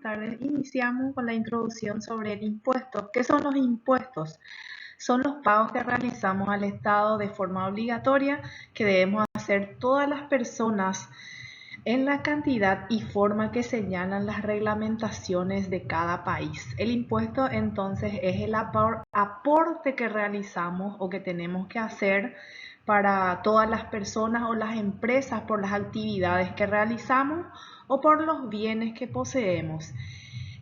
tardes. Iniciamos con la introducción sobre el impuesto. ¿Qué son los impuestos? Son los pagos que realizamos al Estado de forma obligatoria que debemos hacer todas las personas en la cantidad y forma que señalan las reglamentaciones de cada país. El impuesto entonces es el aporte que realizamos o que tenemos que hacer para todas las personas o las empresas por las actividades que realizamos o por los bienes que poseemos,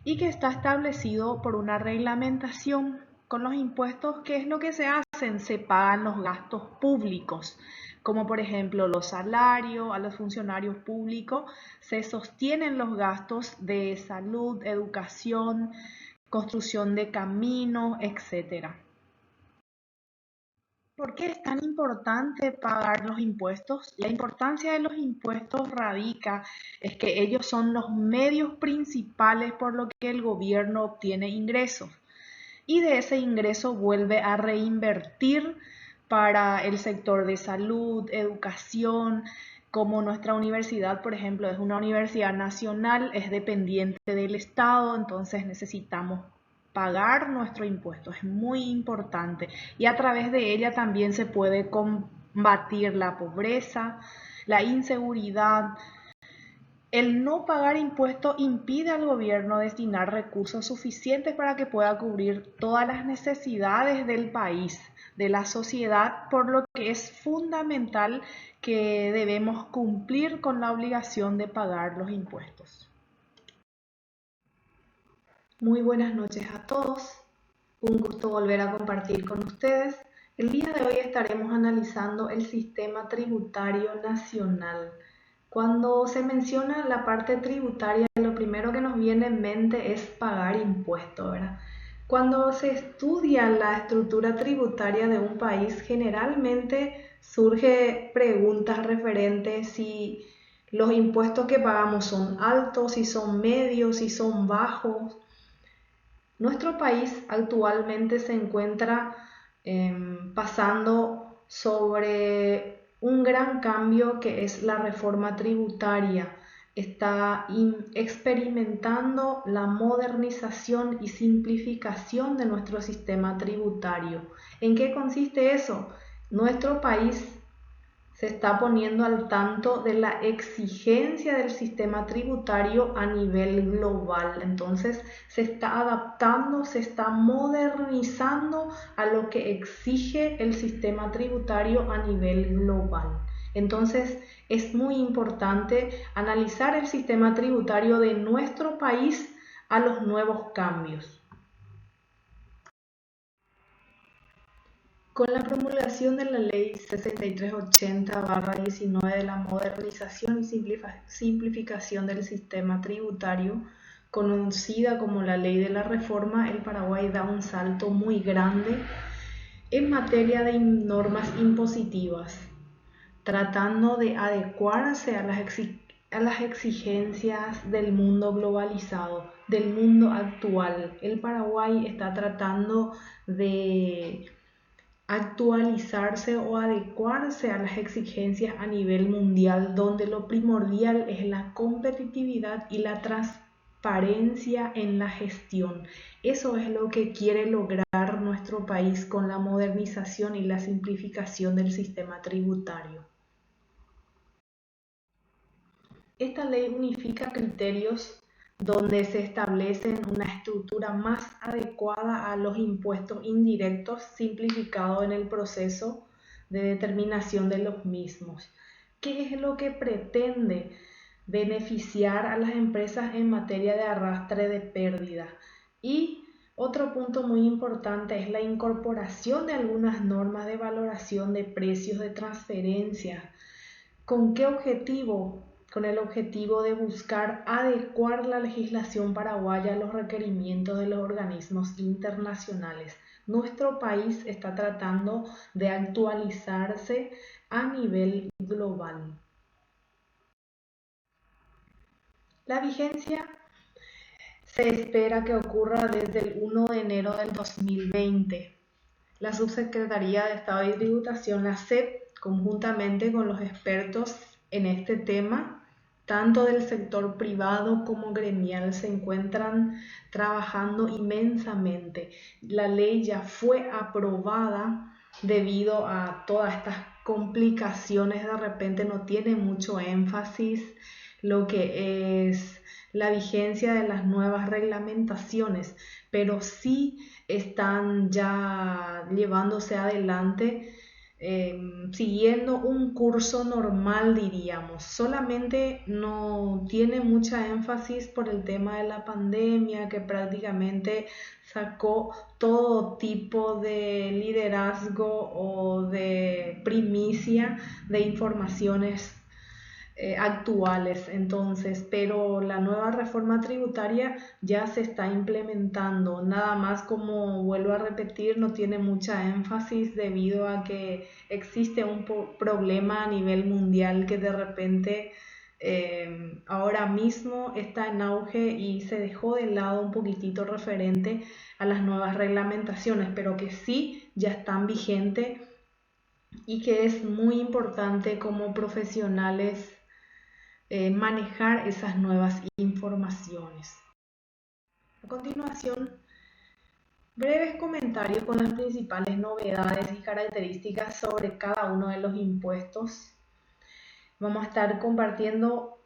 y que está establecido por una reglamentación. Con los impuestos, ¿qué es lo que se hacen? Se pagan los gastos públicos, como por ejemplo los salarios a los funcionarios públicos, se sostienen los gastos de salud, educación, construcción de caminos, etc. ¿Por qué es tan importante pagar los impuestos? La importancia de los impuestos radica es que ellos son los medios principales por los que el gobierno obtiene ingresos, y de ese ingreso vuelve a reinvertir para el sector de salud, educación. Como nuestra universidad, por ejemplo, es una universidad nacional, es dependiente del Estado, entonces necesitamos pagar nuestro impuesto, es muy importante, y a través de ella también se puede combatir la pobreza, la inseguridad. El no pagar impuestos impide al gobierno destinar recursos suficientes para que pueda cubrir todas las necesidades del país, de la sociedad, por lo que es fundamental que debemos cumplir con la obligación de pagar los impuestos. Muy buenas noches a todos. Un gusto volver a compartir con ustedes. El día de hoy estaremos analizando el sistema tributario nacional. Cuando se menciona la parte tributaria, lo primero que nos viene en mente es pagar impuestos, ¿verdad? Cuando se estudia la estructura tributaria de un país, generalmente surge preguntas referentes si los impuestos que pagamos son altos, si son medios, si son bajos. Nuestro país actualmente se encuentra pasando sobre un gran cambio que es la reforma tributaria. Está experimentando la modernización y simplificación de nuestro sistema tributario. ¿En qué consiste eso? Nuestro país se está poniendo al tanto de la exigencia del sistema tributario a nivel global. Entonces se está adaptando, se está modernizando a lo que exige el sistema tributario a nivel global. Entonces es muy importante analizar el sistema tributario de nuestro país a los nuevos cambios. Con la promulgación de la Ley 6380/19 de la modernización y simplificación del sistema tributario, conocida como la Ley de la Reforma, el Paraguay da un salto muy grande en materia de normas impositivas, tratando de adecuarse a las exigencias del mundo globalizado, del mundo actual. El Paraguay está tratando de actualizarse o adecuarse a las exigencias a nivel mundial, donde lo primordial es la competitividad y la transparencia en la gestión. Eso es lo que quiere lograr nuestro país con la modernización y la simplificación del sistema tributario. Esta ley unifica criterios donde se establecen una estructura más adecuada a los impuestos indirectos, simplificado en el proceso de determinación de los mismos. ¿Qué es lo que pretende? Beneficiar a las empresas en materia de arrastre de pérdida. Y otro punto muy importante es la incorporación de algunas normas de valoración de precios de transferencia. ¿Con qué objetivo? Con el objetivo de buscar adecuar la legislación paraguaya a los requerimientos de los organismos internacionales. Nuestro país está tratando de actualizarse a nivel global. La vigencia se espera que ocurra desde el 1 de enero del 2020. La Subsecretaría de Estado y Tributación, la SET, conjuntamente con los expertos en este tema, tanto del sector privado como gremial, se encuentran trabajando inmensamente. La ley ya fue aprobada debido a todas estas complicaciones. De repente no tiene mucho énfasis lo que es la vigencia de las nuevas reglamentaciones, pero sí están ya llevándose adelante, siguiendo un curso normal, diríamos. Solamente no tiene mucha énfasis por el tema de la pandemia, que prácticamente sacó todo tipo de liderazgo o de primicia de informaciones actuales. Entonces, pero la nueva reforma tributaria ya se está implementando. Nada más, como vuelvo a repetir, no tiene mucha énfasis debido a que existe un problema a nivel mundial que de repente ahora mismo está en auge y se dejó de lado un poquitito referente a las nuevas reglamentaciones, pero que sí ya están vigentes y que es muy importante como profesionales manejar esas nuevas informaciones. A continuación, breves comentarios con las principales novedades y características sobre cada uno de los impuestos. Vamos a estar compartiendo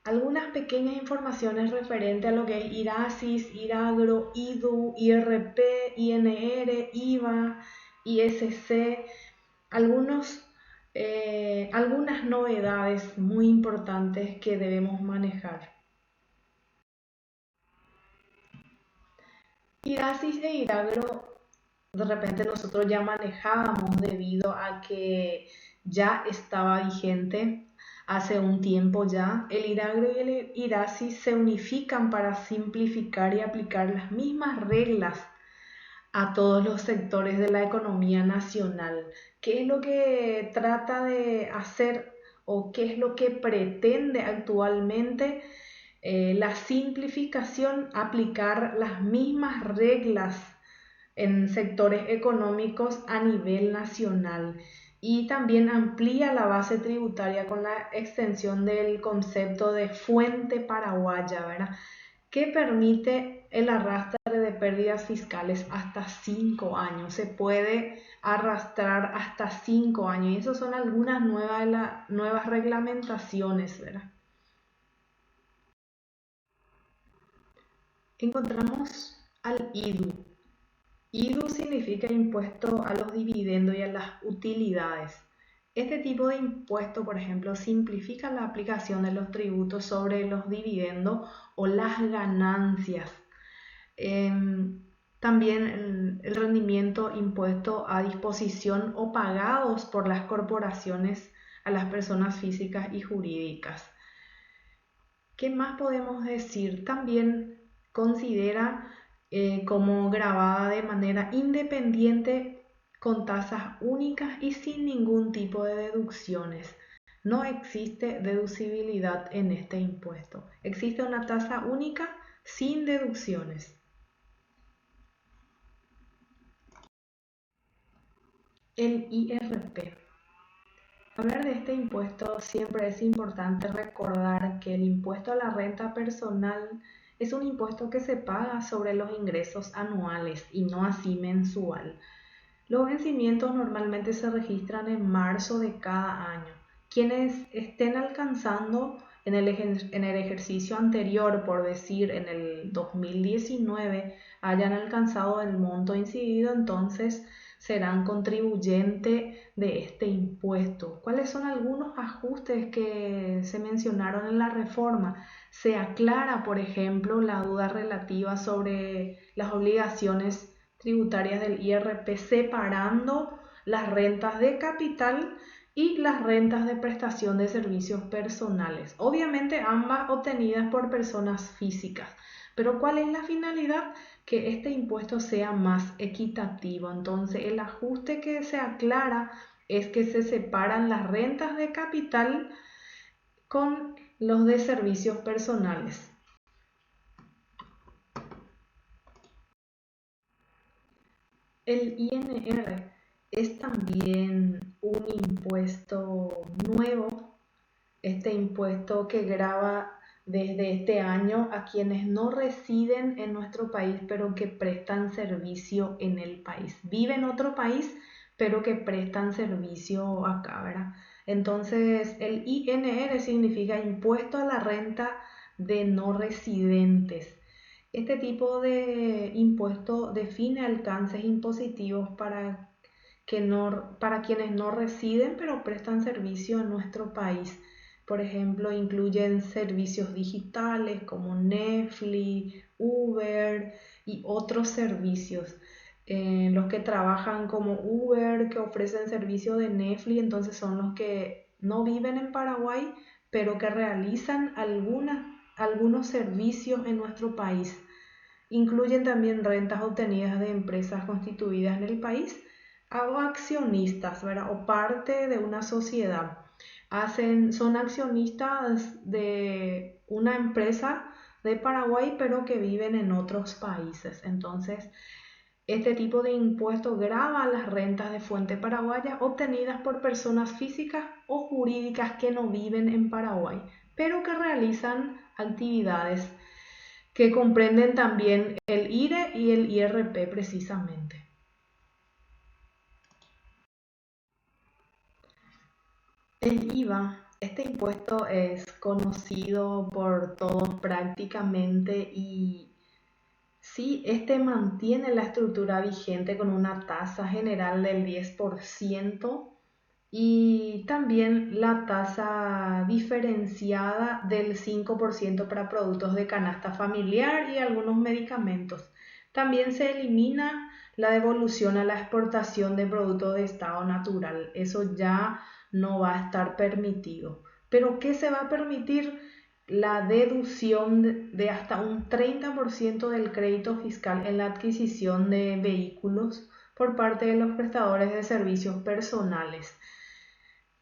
algunas pequeñas informaciones referentes a lo que es IRASIS, IRAGRO, IDU, IRP, INR, IVA, ISC, algunas novedades muy importantes que debemos manejar. IRASIS e IRAGRO de repente nosotros ya manejábamos debido a que ya estaba vigente hace un tiempo ya. El IRAGRO y el IRASIS se unifican para simplificar y aplicar las mismas reglas a todos los sectores de la economía nacional. ¿Qué es lo que trata de hacer o qué es lo que pretende actualmente? La simplificación, aplicar las mismas reglas en sectores económicos a nivel nacional, y también amplía la base tributaria con la extensión del concepto de fuente paraguaya, ¿verdad? Que permite el arrastre de pérdidas fiscales hasta 5 años. Se puede arrastrar hasta 5 años. Y esas son algunas nuevas reglamentaciones, ¿verdad? Encontramos al IDU. IDU significa impuesto a los dividendos y a las utilidades. Este tipo de impuesto, por ejemplo, simplifica la aplicación de los tributos sobre los dividendos o las ganancias. También el rendimiento impuesto a disposición o pagados por las corporaciones a las personas físicas y jurídicas. ¿Qué más podemos decir? También considera como grabada de manera independiente con tasas únicas y sin ningún tipo de deducciones. No existe deducibilidad en este impuesto. Existe una tasa única sin deducciones. El IRP. Hablar de este impuesto siempre es importante recordar que el impuesto a la renta personal es un impuesto que se paga sobre los ingresos anuales y no así mensual. Los vencimientos normalmente se registran en marzo de cada año. Quienes estén alcanzando en el ejercicio anterior, por decir en el 2019, hayan alcanzado el monto incidido, entonces serán contribuyentes de este impuesto. ¿Cuáles son algunos ajustes que se mencionaron en la reforma? Se aclara, por ejemplo, la duda relativa sobre las obligaciones tributarias del IRP, separando las rentas de capital y las rentas de prestación de servicios personales. Obviamente ambas obtenidas por personas físicas. Pero ¿cuál es la finalidad? Que este impuesto sea más equitativo. Entonces el ajuste que se aclara es que se separan las rentas de capital con los de servicios personales. El INR es también un impuesto nuevo este impuesto que grava desde este año a quienes no residen en nuestro país, pero que prestan servicio en el país. Viven en otro país, pero que prestan servicio acá, ¿verdad? Entonces, el INR significa Impuesto a la Renta de No Residentes. Este tipo de impuesto define alcances impositivos para quienes no residen pero prestan servicio en nuestro país. Por ejemplo, incluyen servicios digitales como Netflix, Uber y otros servicios. Los que trabajan como Uber, que ofrecen servicio de Netflix, entonces son los que no viven en Paraguay, pero que realizan algunos servicios en nuestro país. Incluyen también rentas obtenidas de empresas constituidas en el país o accionistas, ¿verdad? O parte de una sociedad. Son accionistas de una empresa de Paraguay, pero que viven en otros países. Entonces, este tipo de impuesto grava las rentas de fuente paraguaya obtenidas por personas físicas o jurídicas que no viven en Paraguay, pero que realizan actividades que comprenden también el IRE y el IRP precisamente. El IVA, este impuesto es conocido por todos prácticamente y sí, este mantiene la estructura vigente con una tasa general del 10% y también la tasa diferenciada del 5% para productos de canasta familiar y algunos medicamentos. También se elimina la devolución a la exportación de productos de estado natural. Eso ya no va a estar permitido. ¿Pero qué se va a permitir? La deducción de hasta un 30% del crédito fiscal en la adquisición de vehículos por parte de los prestadores de servicios personales.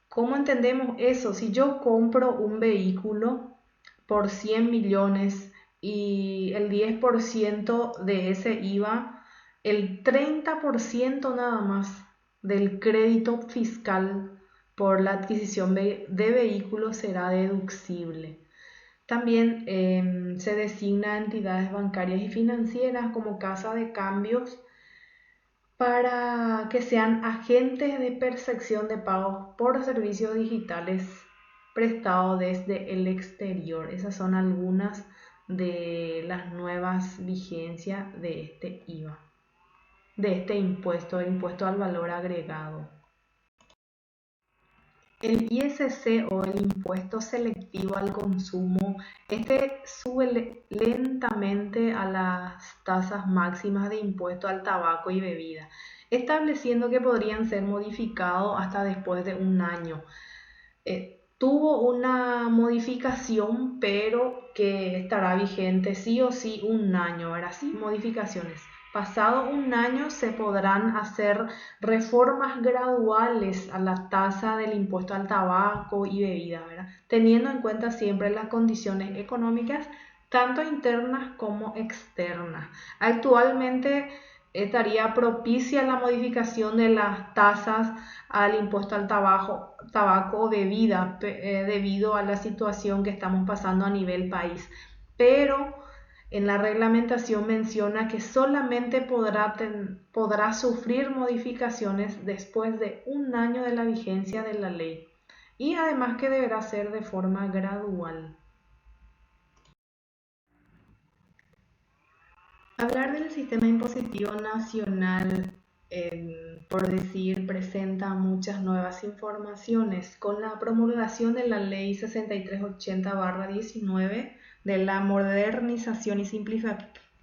¿Cómo entendemos eso? Si yo compro un vehículo por 100 millones y el 10% de ese IVA, el 30% nada más del crédito fiscal por la adquisición de vehículos será deducible. También se designa a entidades bancarias y financieras como casa de cambios para que sean agentes de percepción de pagos por servicios digitales prestados desde el exterior. Esas son algunas de las nuevas vigencias de este IVA, de este impuesto, el impuesto al valor agregado. El ISC o el impuesto selectivo al consumo, este sube lentamente a las tasas máximas de impuesto al tabaco y bebida, estableciendo que podrían ser modificados hasta después de un año. Tuvo una modificación, pero que estará vigente sí o sí un año, ¿verdad? Sí, modificaciones. Pasado un año se podrán hacer reformas graduales a la tasa del impuesto al tabaco y bebidas, ¿verdad? Teniendo en cuenta siempre las condiciones económicas, tanto internas como externas. Actualmente estaría propicia la modificación de las tasas al impuesto al tabaco o bebida debido a la situación que estamos pasando a nivel país. Pero en la reglamentación menciona que solamente podrá sufrir modificaciones después de un año de la vigencia de la ley y además que deberá ser de forma gradual. Hablar del sistema impositivo nacional, por decir, presenta muchas nuevas informaciones. Con la promulgación de la Ley 6380/19 de la modernización y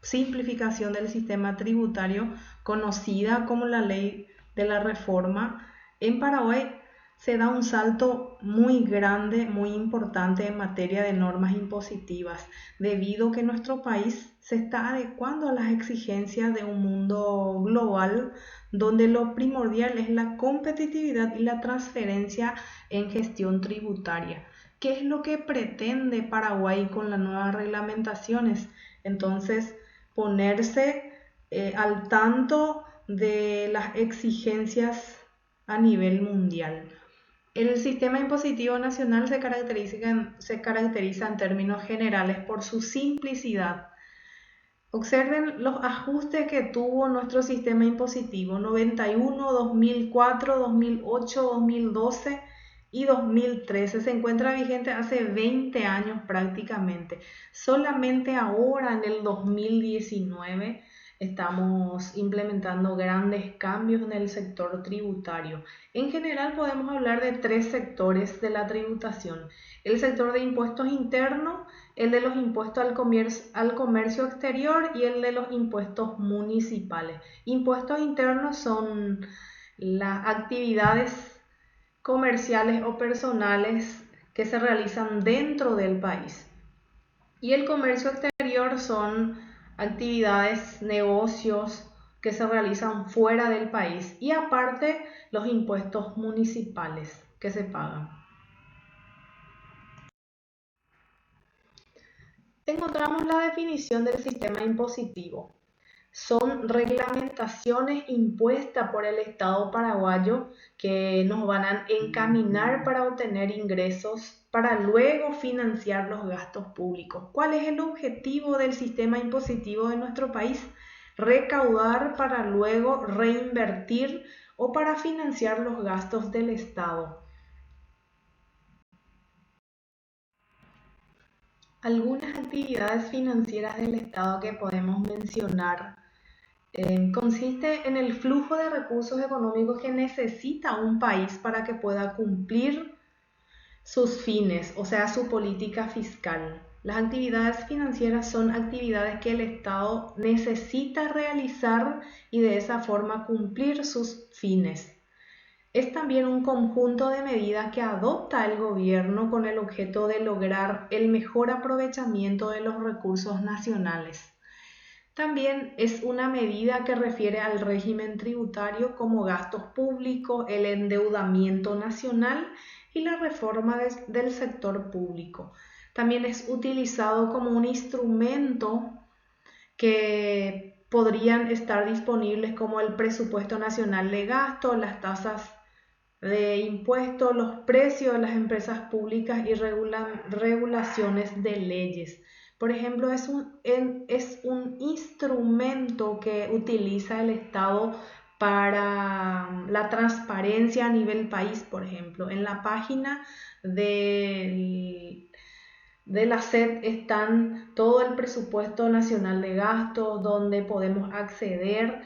simplificación del sistema tributario, conocida como la Ley de la Reforma, en Paraguay se da un salto muy grande, muy importante en materia de normas impositivas, debido a que nuestro país se está adecuando a las exigencias de un mundo global donde lo primordial es la competitividad y la transferencia en gestión tributaria. ¿Qué es lo que pretende Paraguay con las nuevas reglamentaciones? Entonces, ponerse al tanto de las exigencias a nivel mundial. El sistema impositivo nacional se caracteriza en términos generales por su simplicidad. Observen los ajustes que tuvo nuestro sistema impositivo: 91, 2004, 2008, 2012 y 2013. Se encuentra vigente hace 20 años prácticamente. Solamente ahora, en el 2019, estamos implementando grandes cambios en el sector tributario. En general podemos hablar de tres sectores de la tributación: el sector de impuestos internos, el de los impuestos al comercio exterior y el de los impuestos municipales. Impuestos internos son las actividades comerciales o personales que se realizan dentro del país. Y el comercio exterior son actividades, negocios que se realizan fuera del país. Y aparte, los impuestos municipales que se pagan. Encontramos la definición del sistema impositivo. Son reglamentaciones impuestas por el Estado paraguayo que nos van a encaminar para obtener ingresos para luego financiar los gastos públicos. ¿Cuál es el objetivo del sistema impositivo de nuestro país? Recaudar para luego reinvertir o para financiar los gastos del Estado. Algunas actividades financieras del Estado que podemos mencionar consiste en el flujo de recursos económicos que necesita un país para que pueda cumplir sus fines, o sea, su política fiscal. Las actividades financieras son actividades que el Estado necesita realizar y de esa forma cumplir sus fines. Es también un conjunto de medidas que adopta el gobierno con el objeto de lograr el mejor aprovechamiento de los recursos nacionales. También es una medida que refiere al régimen tributario como gastos públicos, el endeudamiento nacional y la reforma del sector público. También es utilizado como un instrumento que podrían estar disponibles como el presupuesto nacional de gasto, las tasas de impuestos, los precios de las empresas públicas y regulaciones de leyes. Por ejemplo, es un instrumento que utiliza el Estado para la transparencia a nivel país. Por ejemplo, en la página de la SED están todo el presupuesto nacional de gasto, donde podemos acceder.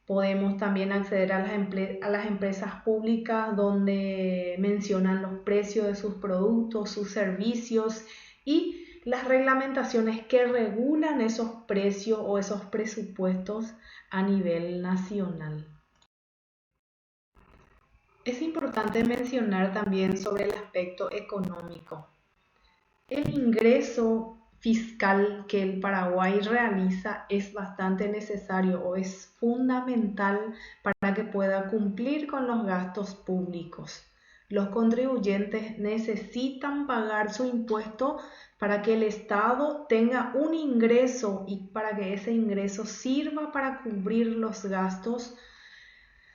Podemos también acceder a las empresas públicas, donde mencionan los precios de sus productos, sus servicios y las reglamentaciones que regulan esos precios o esos presupuestos a nivel nacional. Es importante mencionar también sobre el aspecto económico. El ingreso fiscal que el Paraguay realiza es bastante necesario o es fundamental para que pueda cumplir con los gastos públicos. Los contribuyentes necesitan pagar su impuesto para que el Estado tenga un ingreso y para que ese ingreso sirva para cubrir los gastos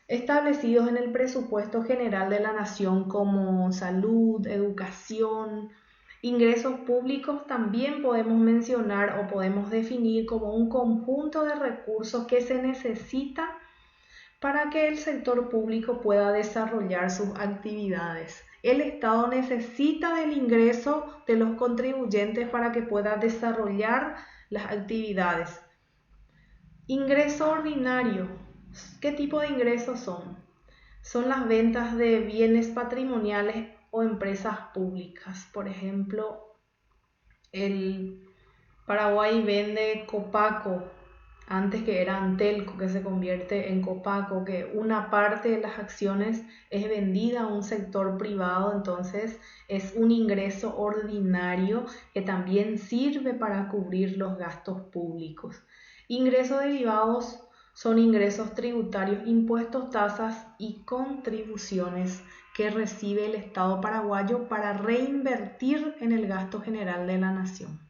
establecidos en el presupuesto general de la nación, como salud, educación. Ingresos públicos también podemos mencionar o podemos definir como un conjunto de recursos que se necesita para que el sector público pueda desarrollar sus actividades. El Estado necesita del ingreso de los contribuyentes para que pueda desarrollar las actividades. Ingreso ordinario. ¿Qué tipo de ingresos son? Son las ventas de bienes patrimoniales o empresas públicas. Por ejemplo, el Paraguay vende Copaco, antes que era Antelco, que se convierte en Copaco, que una parte de las acciones es vendida a un sector privado. Entonces es un ingreso ordinario que también sirve para cubrir los gastos públicos. Ingresos derivados son ingresos tributarios, impuestos, tasas y contribuciones que recibe el Estado paraguayo para reinvertir en el gasto general de la nación.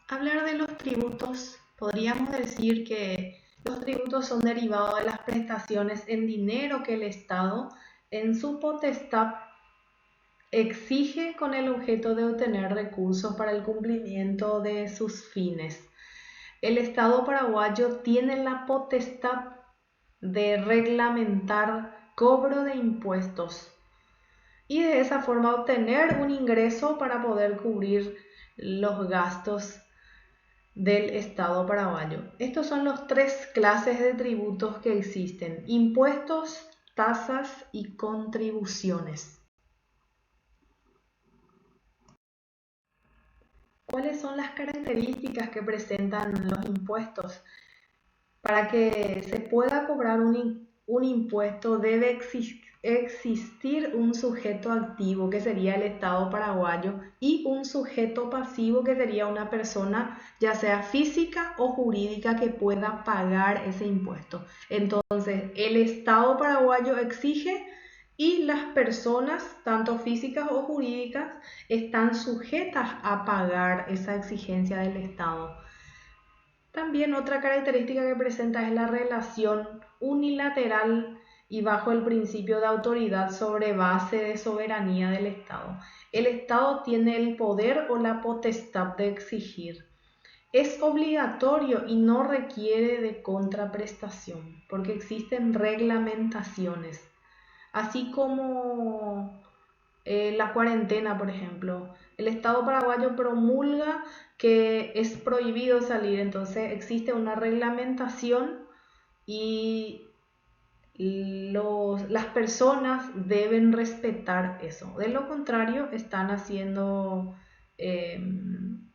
Hablar de los tributos, podríamos decir que Los tributos son derivados de las prestaciones en dinero que el Estado, en su potestad, exige con el objeto de obtener recursos para el cumplimiento de sus fines. El Estado paraguayo tiene la potestad de reglamentar cobro de impuestos y de esa forma obtener un ingreso para poder cubrir los gastos del Estado paraguayo. Estos son los tres clases de tributos que existen: impuestos, tasas y contribuciones. ¿Cuáles son las características que presentan los impuestos? Para que se pueda cobrar un impuesto debe existir un sujeto activo, que sería el Estado paraguayo, y un sujeto pasivo, que sería una persona, ya sea física o jurídica, que pueda pagar ese impuesto. Entonces, el Estado paraguayo exige y las personas, tanto físicas o jurídicas, están sujetas a pagar esa exigencia del Estado. También otra característica que presenta es la relación unilateral y bajo el principio de autoridad sobre base de soberanía del Estado. El Estado tiene el poder o la potestad de exigir. Es obligatorio y no requiere de contraprestación, porque existen reglamentaciones, así como la cuarentena, por ejemplo. El Estado paraguayo promulga que es prohibido salir, entonces existe una reglamentación y las personas deben respetar eso. De lo contrario,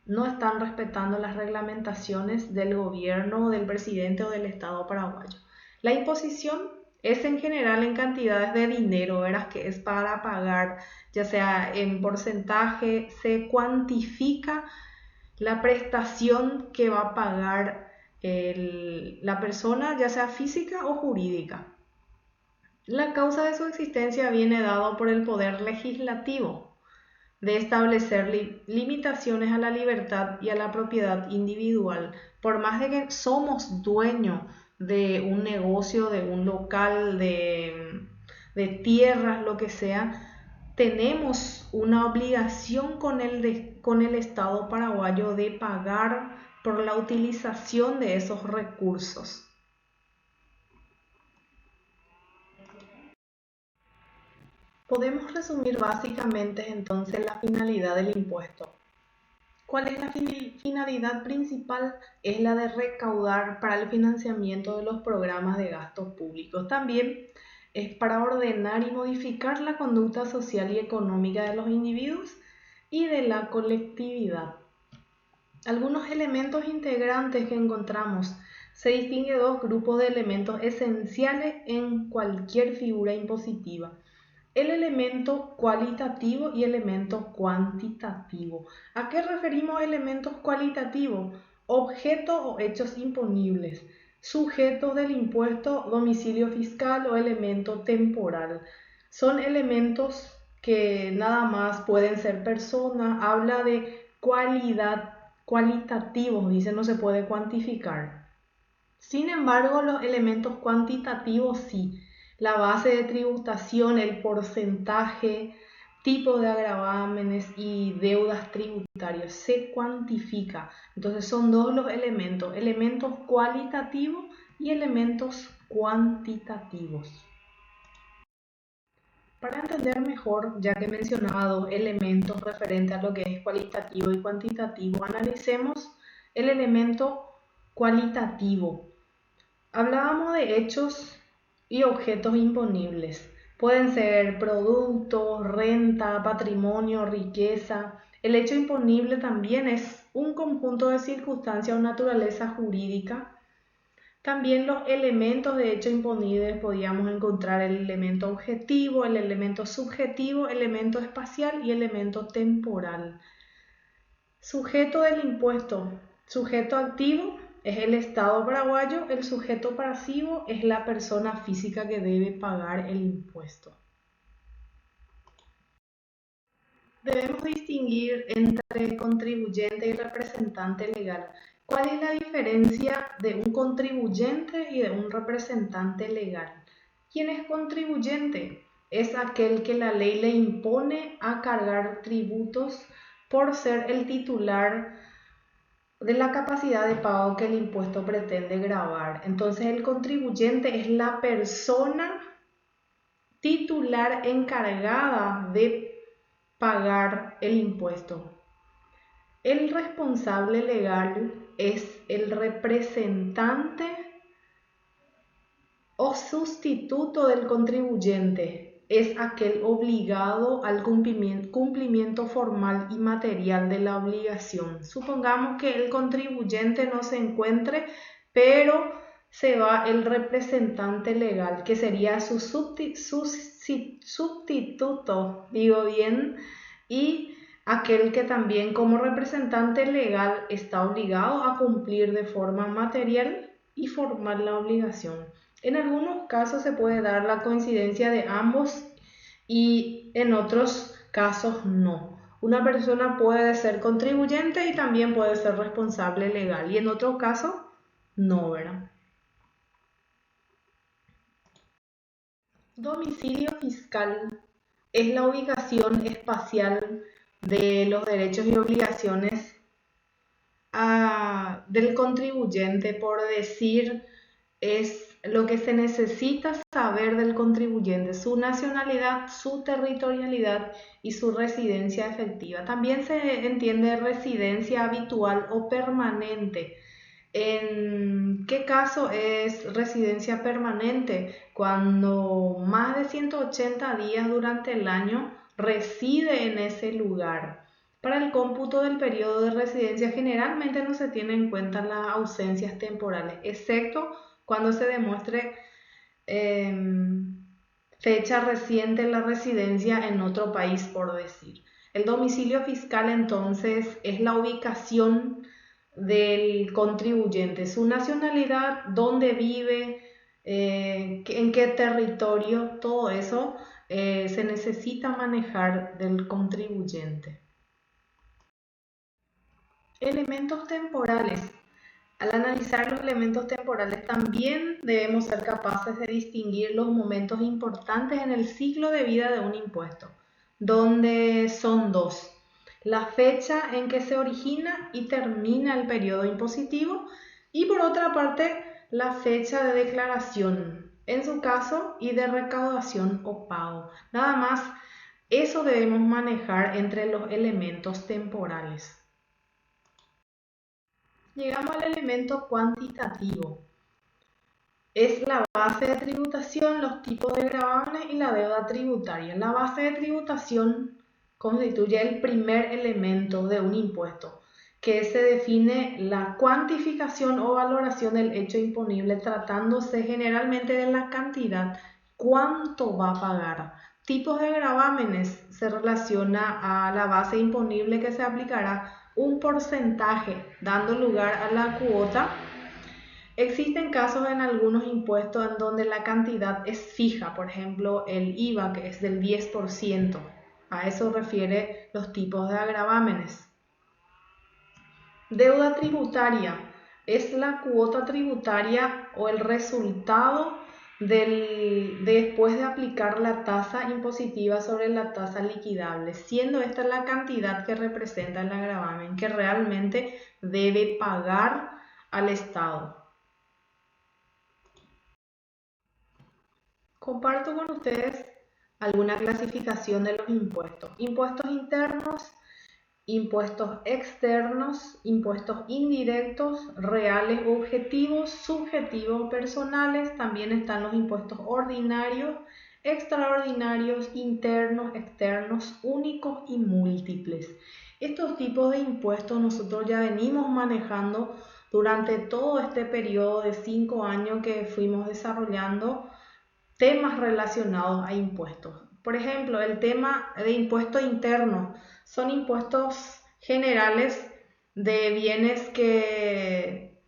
no están respetando las reglamentaciones del gobierno, del presidente o del Estado paraguayo. La imposición es en general en cantidades de dinero, ¿verdad? Que es para pagar, ya sea en porcentaje, se cuantifica la prestación que va a pagar la persona, ya sea física o jurídica. La causa de su existencia viene dado por el poder legislativo de establecer limitaciones a la libertad y a la propiedad individual. Por más de que somos dueños de un negocio, de un local, de tierras, lo que sea, tenemos una obligación con el Estado paraguayo de pagar por la utilización de esos recursos. Podemos resumir básicamente entonces la finalidad del impuesto. ¿Cuál es la finalidad principal? Es la de recaudar para el financiamiento de los programas de gastos públicos. También es para ordenar y modificar la conducta social y económica de los individuos y de la colectividad. Algunos elementos integrantes que encontramos. Se distingue dos grupos de elementos esenciales en cualquier figura impositiva: el elemento cualitativo y el elemento cuantitativo. ¿A qué referimos elementos cualitativos? Objetos o hechos imponibles, sujetos del impuesto, domicilio fiscal o elemento temporal. Son elementos que nada más pueden ser personas. Habla de cualidad, cualitativos, dice, no se puede cuantificar. Sin embargo, los elementos cuantitativos sí: la base de tributación, el porcentaje, tipo de gravámenes y deudas tributarias, se cuantifica. Entonces son dos los elementos: elementos cualitativos y elementos cuantitativos. Para entender mejor, ya que he mencionado dos elementos referentes a lo que es cualitativo y cuantitativo, analicemos el elemento cualitativo. Hablábamos de hechos y objetos imponibles. Pueden ser productos, renta, patrimonio, riqueza. El hecho imponible también es un conjunto de circunstancias o naturaleza jurídica. También los elementos de hecho imponibles podíamos encontrar el elemento objetivo, el elemento subjetivo, el elemento espacial y el elemento temporal. Sujeto del impuesto. Sujeto activo es el Estado paraguayo, el sujeto pasivo es la persona física que debe pagar el impuesto. Debemos distinguir entre contribuyente y representante legal. ¿Cuál es la diferencia de un contribuyente y de un representante legal? ¿Quién es contribuyente? Es aquel que la ley le impone a cargar tributos por ser el titular de la capacidad de pago que el impuesto pretende gravar. Entonces el contribuyente es la persona titular encargada de pagar el impuesto. El responsable legal es el representante o sustituto del contribuyente. Es aquel obligado al cumplimiento formal y material de la obligación. Supongamos que el contribuyente no se encuentre, pero se va el representante legal, que sería su sustituto, digo bien, y aquel que también como representante legal está obligado a cumplir de forma material y formal la obligación. En algunos casos se puede dar la coincidencia de ambos y en otros casos no. Una persona puede ser contribuyente y también puede ser responsable legal y en otro caso no, ¿verdad? Domicilio fiscal es la ubicación espacial de los derechos y obligaciones del contribuyente, por decir, es lo que se necesita saber del contribuyente, su nacionalidad, su territorialidad y su residencia efectiva. También se entiende residencia habitual o permanente. ¿En qué caso es residencia permanente? Cuando más de 180 días durante el año reside en ese lugar. Para el cómputo del periodo de residencia generalmente no se tienen en cuenta las ausencias temporales, excepto cuando se demuestre fecha reciente en la residencia en otro país, por decir. El domicilio fiscal entonces es la ubicación del contribuyente, su nacionalidad, dónde vive, en qué territorio, todo eso se necesita manejar del contribuyente. Elementos temporales. Al analizar los elementos temporales también debemos ser capaces de distinguir los momentos importantes en el ciclo de vida de un impuesto, donde son dos: la fecha en que se origina y termina el periodo impositivo y por otra parte la fecha de declaración, en su caso, y de recaudación o pago. Nada más, eso debemos manejar entre los elementos temporales. Llegamos al elemento cuantitativo. Es la base de tributación, los tipos de gravámenes y la deuda tributaria. La base de tributación constituye el primer elemento de un impuesto, que se define la cuantificación o valoración del hecho imponible, tratándose generalmente de la cantidad, cuánto va a pagar. Tipos de gravámenes: se relaciona a la base imponible que se aplicará un porcentaje dando lugar a la cuota. Existen casos en algunos impuestos en donde la cantidad es fija, por ejemplo el IVA, que es del 10%. A eso refiere los tipos de gravámenes. Deuda tributaria es la cuota tributaria o el resultado después de aplicar la tasa impositiva sobre la tasa liquidable, siendo esta la cantidad que representa el gravamen que realmente debe pagar al Estado. Comparto con ustedes alguna clasificación de los impuestos. Impuestos internos, impuestos externos, impuestos indirectos, reales o objetivos, subjetivos o personales. También están los impuestos ordinarios, extraordinarios, internos, externos, únicos y múltiples. Estos tipos de impuestos nosotros ya venimos manejando durante todo este periodo de 5 años que fuimos desarrollando temas relacionados a impuestos. Por ejemplo, el tema de impuesto interno son impuestos generales de bienes que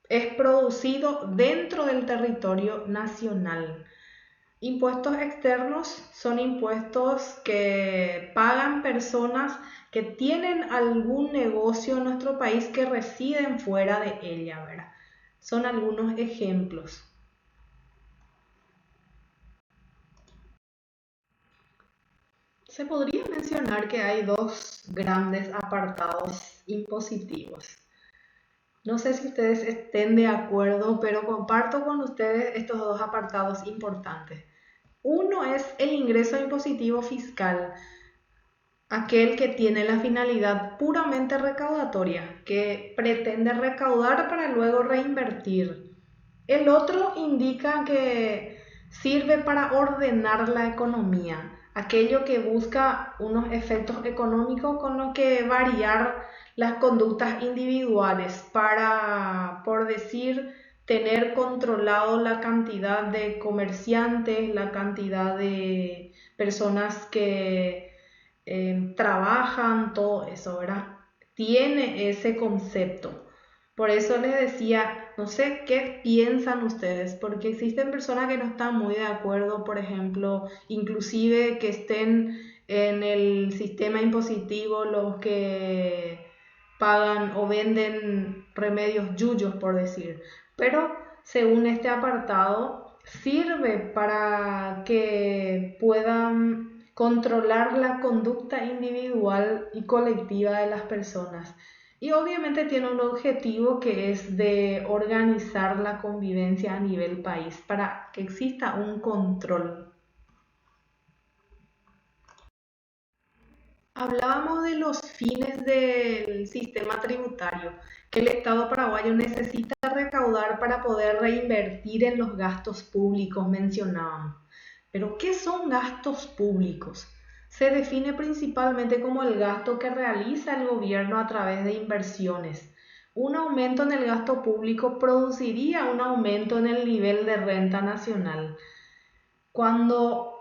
es producido dentro del territorio nacional. Impuestos externos son impuestos que pagan personas que tienen algún negocio en nuestro país que residen fuera de ella, ¿verdad? Son algunos ejemplos. Se podría mencionar que hay dos grandes apartados impositivos. No sé si ustedes estén de acuerdo, pero comparto con ustedes estos dos apartados importantes. Uno es el ingreso impositivo fiscal, aquel que tiene la finalidad puramente recaudatoria, que pretende recaudar para luego reinvertir. El otro indica que sirve para ordenar la economía, aquello que busca unos efectos económicos con los que variar las conductas individuales para, por decir, tener controlado la cantidad de comerciantes, la cantidad de personas que trabajan, todo eso, ¿verdad? Tiene ese concepto. Por eso les decía, no sé qué piensan ustedes, porque existen personas que no están muy de acuerdo, por ejemplo, inclusive que estén en el sistema impositivo los que pagan o venden remedios yuyos, por decir. Pero según este apartado, sirve para que puedan controlar la conducta individual y colectiva de las personas. Y obviamente tiene un objetivo que es de organizar la convivencia a nivel país para que exista un control. Hablábamos de los fines del sistema tributario que el Estado paraguayo necesita recaudar para poder reinvertir en los gastos públicos mencionábamos. Pero, ¿qué son gastos públicos? Se define principalmente como el gasto que realiza el gobierno a través de inversiones. Un aumento en el gasto público produciría un aumento en el nivel de renta nacional. Cuando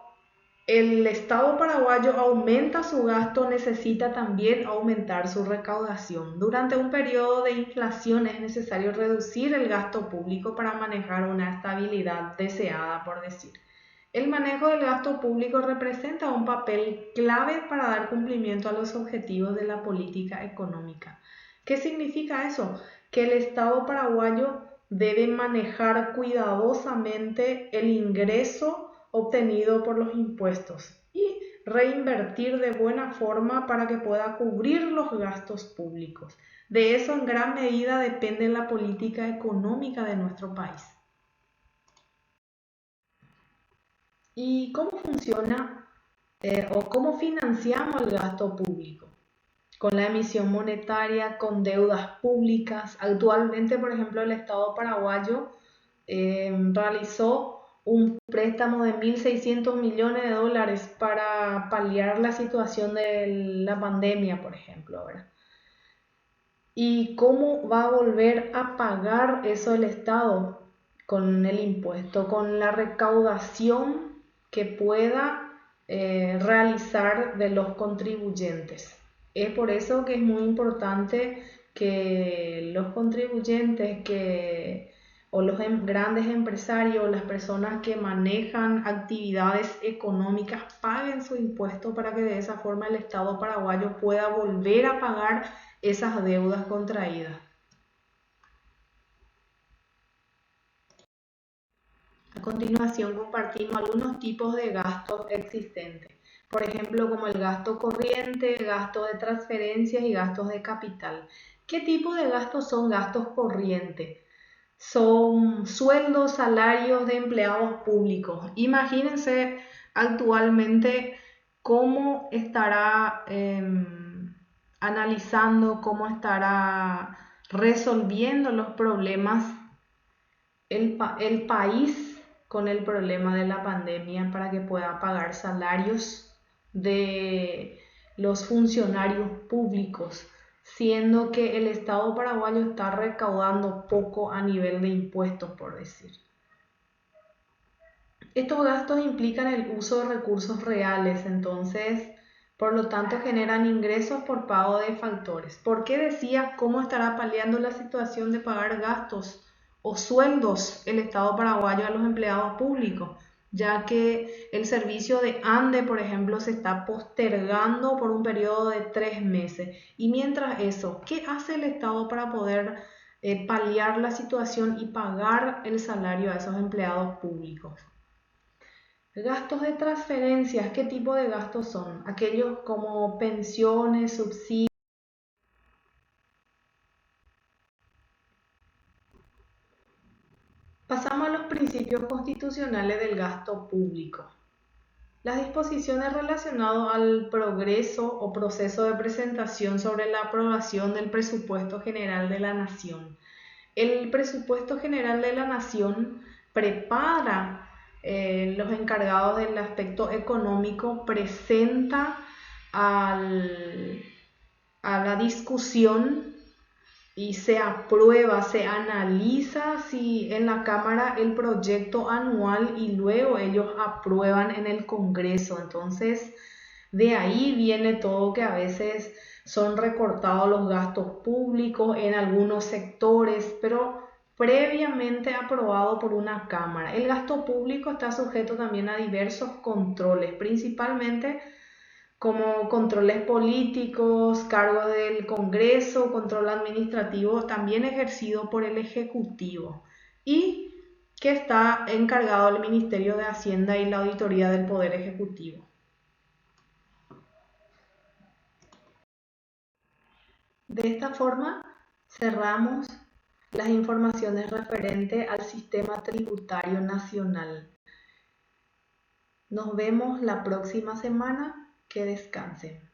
el Estado paraguayo aumenta su gasto, necesita también aumentar su recaudación. Durante un periodo de inflación es necesario reducir el gasto público para manejar una estabilidad deseada, por decir. El manejo del gasto público representa un papel clave para dar cumplimiento a los objetivos de la política económica. ¿Qué significa eso? Que el Estado paraguayo debe manejar cuidadosamente el ingreso obtenido por los impuestos y reinvertir de buena forma para que pueda cubrir los gastos públicos. De eso en gran medida depende la política económica de nuestro país. ¿Y cómo funciona o cómo financiamos el gasto público? Con la emisión monetaria, con deudas públicas. Actualmente, por ejemplo, el Estado paraguayo realizó un préstamo de 1.600 millones de dólares para paliar la situación de la pandemia, por ejemplo, ¿verdad? ¿Y cómo va a volver a pagar eso el Estado? Con el impuesto, con la recaudación que pueda realizar de los contribuyentes. Es por eso que es muy importante que los contribuyentes o los grandes empresarios, las personas que manejan actividades económicas, paguen su impuesto para que de esa forma el Estado paraguayo pueda volver a pagar esas deudas contraídas. A continuación compartimos algunos tipos de gastos existentes, por ejemplo como el gasto corriente, gasto de transferencias y gastos de capital. ¿Qué tipo de gastos son gastos corrientes? Son sueldos, salarios de empleados públicos. Imagínense actualmente cómo estará analizando, cómo estará resolviendo los problemas el país con el problema de la pandemia para que pueda pagar salarios de los funcionarios públicos, siendo que el Estado paraguayo está recaudando poco a nivel de impuestos, por decir. Estos gastos implican el uso de recursos reales, entonces, por lo tanto, generan ingresos por pago de factores. ¿Por qué decía cómo estará paliando la situación de pagar gastos o sueldos el Estado paraguayo a los empleados públicos? ya que el servicio de ANDE, por ejemplo, se está postergando por un periodo de 3 meses. Y mientras eso, ¿qué hace el Estado para poder paliar la situación y pagar el salario a esos empleados públicos? Gastos de transferencias, ¿qué tipo de gastos son? Aquellos como pensiones, subsidios. Pasamos a los principios constitucionales del gasto público. Las disposiciones relacionadas al progreso o proceso de presentación sobre la aprobación del presupuesto general de la Nación. El presupuesto general de la Nación prepara los encargados del aspecto económico, presenta al, a la discusión y se aprueba, se analiza si en la Cámara el proyecto anual y luego ellos aprueban en el Congreso. Entonces, de ahí viene todo que a veces son recortados los gastos públicos en algunos sectores, pero previamente aprobado por una Cámara. El gasto público está sujeto también a diversos controles, principalmente como controles políticos, cargo del Congreso, control administrativo también ejercido por el Ejecutivo y que está encargado el Ministerio de Hacienda y la Auditoría del Poder Ejecutivo. De esta forma, cerramos las informaciones referentes al sistema tributario nacional. Nos vemos la próxima semana. Que descansen.